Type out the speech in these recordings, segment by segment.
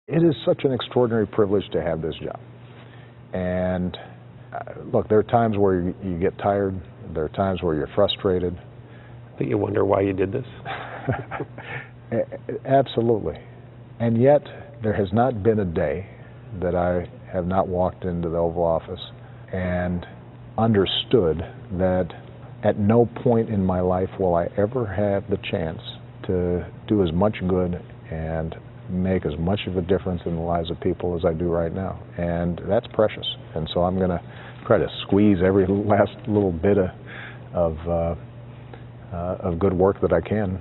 It is such an extraordinary privilege to have this job. And look, there are times where you get tired. There are times where you're frustrated. That you wonder why you did this? Absolutely. And yet, there has not been a day that I have not walked into the Oval Office and understood that at no point in my life will I ever have the chance to do as much good and make as much of a difference in the lives of people as I do right now. And that's precious. And so I'm going to try to squeeze every last little bit of good work that I can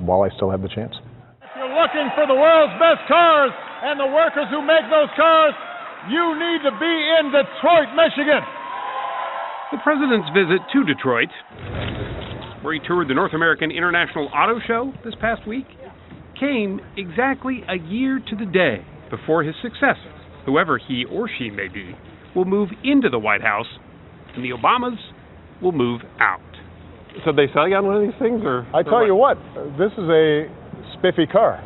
while I still have the chance. If you're looking for the world's best cars and the workers who make those cars, you need to be in Detroit, Michigan. The president's visit to Detroit, where he toured the North American International Auto Show this past week, came exactly a year to the day before his successor, whoever he or she may be, will move into the White House, and the Obamas will move out. So they sell you on one of these things, or? I tell you what, this is a spiffy car.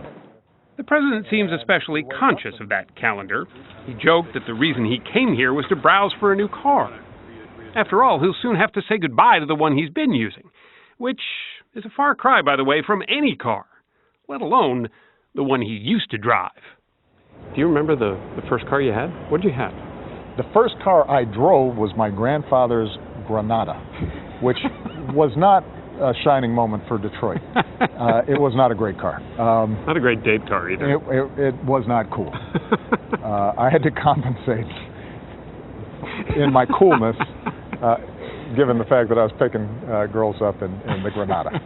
The president seems especially conscious of that calendar. He joked that the reason he came here was to browse for a new car. After all, he'll soon have to say goodbye to the one he's been using, which is a far cry, by the way, from any car, let alone the one he used to drive. Do you remember the first car you had? What did you have? The first car I drove was my grandfather's Granada, which was not a shining moment for Detroit. It was not a great car. Not a great date car either. It was not cool. I had to compensate in my coolness, given the fact that I was picking girls up in the Granada.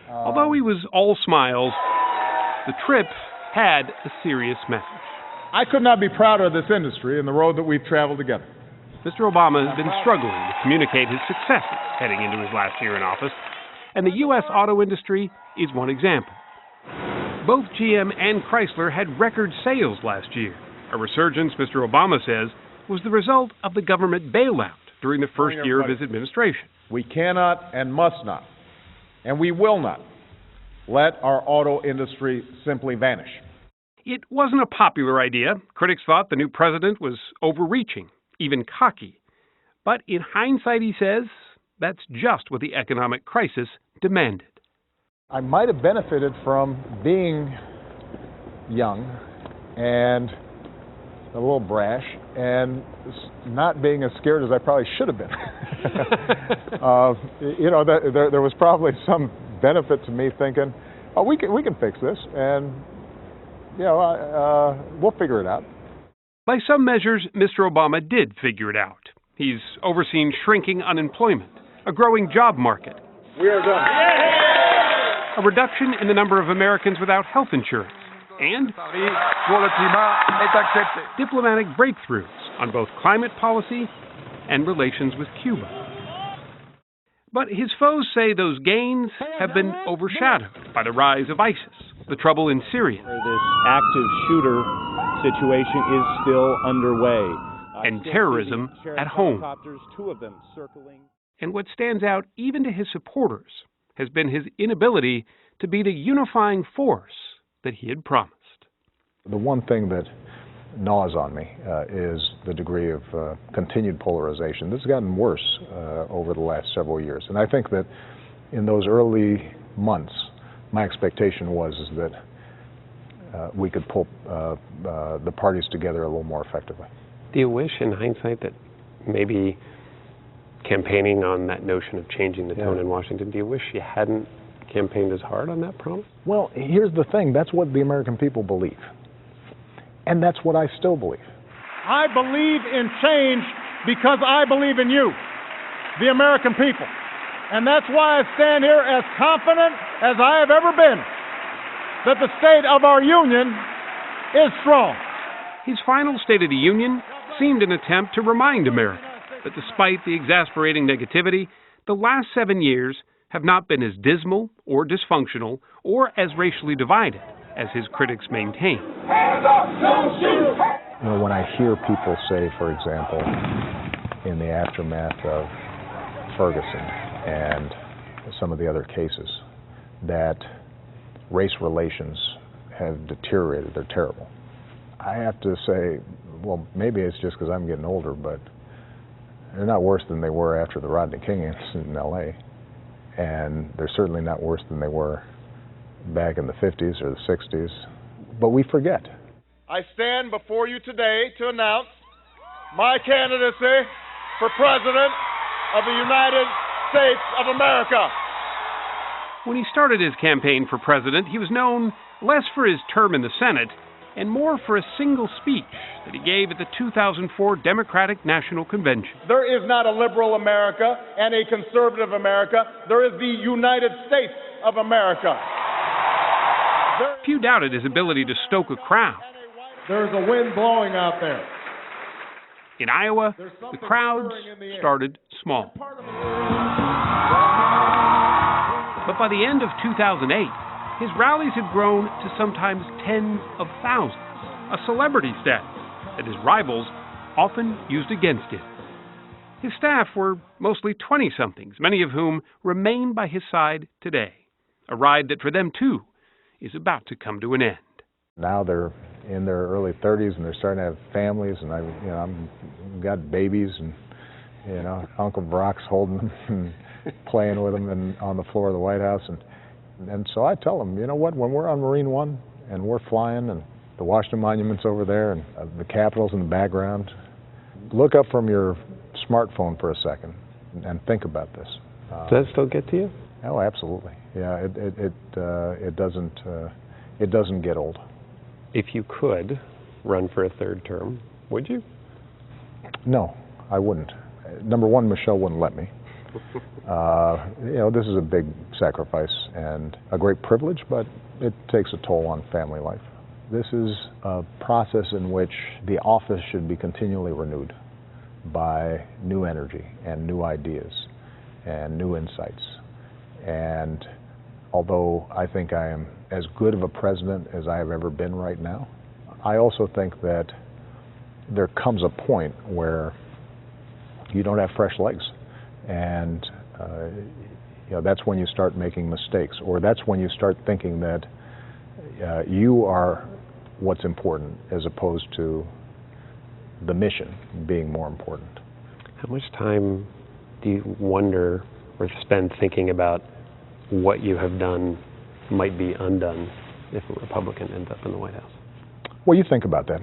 Although he was all smiles, the trip had a serious message. I could not be prouder of this industry and the road that we've traveled together. Mr. Obama has been struggling to communicate his successes heading into his last year in office, and the U.S. auto industry is one example. Both GM and Chrysler had record sales last year. A resurgence, Mr. Obama says, was the result of the government bailout during the first year of his administration. We cannot and must not, and we will not, let our auto industry simply vanish. It wasn't a popular idea. Critics thought the new president was overreaching, even cocky. But in hindsight, he says, that's just what the economic crisis demanded. I might have benefited from being young and a little brash and not being as scared as I probably should have been. There was probably some benefit to me thinking, oh, we can fix this, and we'll figure it out. By some measures, Mr. Obama did figure it out. He's overseen shrinking unemployment, a growing job market, We are done. a reduction in the number of Americans without health insurance, and diplomatic breakthroughs on both climate policy and relations with Cuba. But his foes say those gains have been overshadowed by the rise of ISIS, the trouble in Syria, This active shooter situation is still underway. and terrorism at home. Two of them circling. And what stands out even to his supporters has been his inability to be the unifying force that he had promised. The one thing that gnaws on me is the degree of continued polarization. This has gotten worse over the last several years. And I think that in those early months, my expectation was that we could pull the parties together a little more effectively. Do you wish, in hindsight, that maybe campaigning on that notion of changing the tone in Washington, do you wish you hadn't campaigned as hard on that promise? Well, here's the thing. That's what the American people believe. And that's what I still believe. I believe in change because I believe in you, the American people. And that's why I stand here as confident as I have ever been that the state of our union is strong. His final State of the Union seemed an attempt to remind America that despite the exasperating negativity, the last 7 years have not been as dismal or dysfunctional or as racially divided as his critics maintain. When I hear people say, for example, in the aftermath of Ferguson and some of the other cases, that race relations have deteriorated, they're terrible. I have to say, well, maybe it's just because I'm getting older, but they're not worse than they were after the Rodney King incident in L.A. And they're certainly not worse than they were back in the 50s or the 60s. But we forget. I stand before you today to announce my candidacy for President of the United States of America. When he started his campaign for president, he was known less for his term in the Senate and more for a single speech that he gave at the 2004 Democratic National Convention. There is not a liberal America and a conservative America. There is the United States of America. Few doubted his ability to stoke a crowd. There's a wind blowing out there. In Iowa, the crowds started small. But by the end of 2008, his rallies had grown to sometimes tens of thousands, a celebrity status that his rivals often used against him. His staff were mostly 20-somethings, many of whom remain by his side today, a ride that for them, too, is about to come to an end. Now they're in their early 30s and they're starting to have families, and I've got babies, and Uncle Barack's holding them and playing with them and on the floor of the White House, and so I tell them, you know what, when we're on Marine One and we're flying and the Washington Monument's over there and the Capitol's in the background, look up from your smartphone for a second and think about this. Does that still get to you? Oh, absolutely. Yeah, it doesn't get old. If you could run for a third term, would you? No, I wouldn't. Number one, Michelle wouldn't let me. This is a big sacrifice and a great privilege, but it takes a toll on family life. This is a process in which the office should be continually renewed by new energy and new ideas and new insights. And although I think I am as good of a president as I have ever been right now, I also think that there comes a point where you don't have fresh legs. And that's when you start making mistakes, or that's when you start thinking that you are what's important as opposed to the mission being more important. How much time do you wonder or spend thinking about what you have done might be undone if a Republican ends up in the White House? Well, you think about that.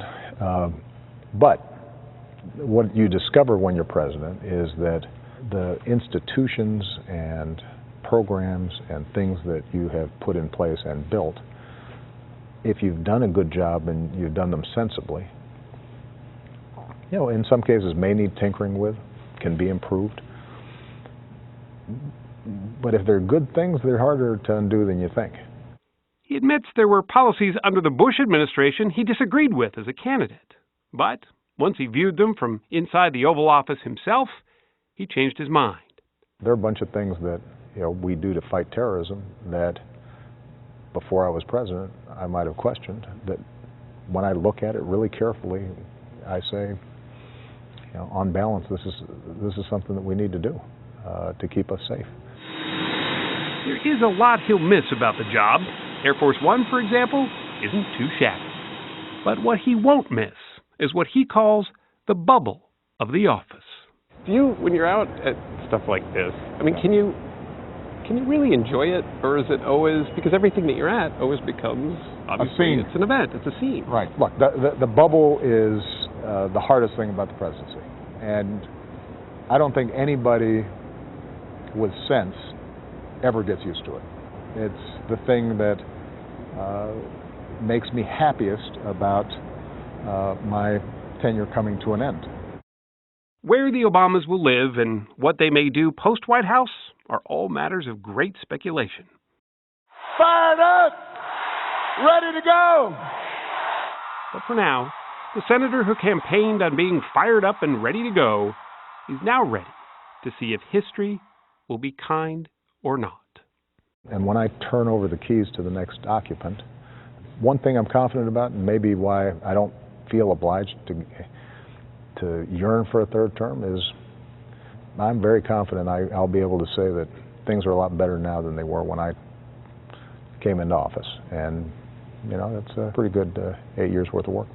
But what you discover when you're president is that the institutions and programs and things that you have put in place and built, if you've done a good job and you've done them sensibly, in some cases may need tinkering with, can be improved. But if they're good things, they're harder to undo than you think. He admits there were policies under the Bush administration he disagreed with as a candidate. But once he viewed them from inside the Oval Office himself, he changed his mind. There are a bunch of things that we do to fight terrorism that before I was president I might have questioned, that when I look at it really carefully, I say, on balance, this is something that we need to do to keep us safe. There is a lot he'll miss about the job. Air Force One, for example, isn't too shabby. But what he won't miss is what he calls the bubble of the office. Do you, when you're out at stuff like this, can you really enjoy it, or is it always, because everything that you're at always becomes, obviously, a scene. It's an event, it's a scene. Right. Look, the bubble is the hardest thing about the presidency, and I don't think anybody with sense ever gets used to it. It's the thing that makes me happiest about my tenure coming to an end. Where the Obamas will live and what they may do post-White House are all matters of great speculation. Fired up! Ready to go! But for now, the senator who campaigned on being fired up and ready to go is now ready to see if history will be kind or not. And when I turn over the keys to the next occupant, one thing I'm confident about, and maybe why I don't feel obliged to yearn for a third term, is I'm very confident I'll be able to say that things are a lot better now than they were when I came into office. And, that's a pretty good 8 years worth of work.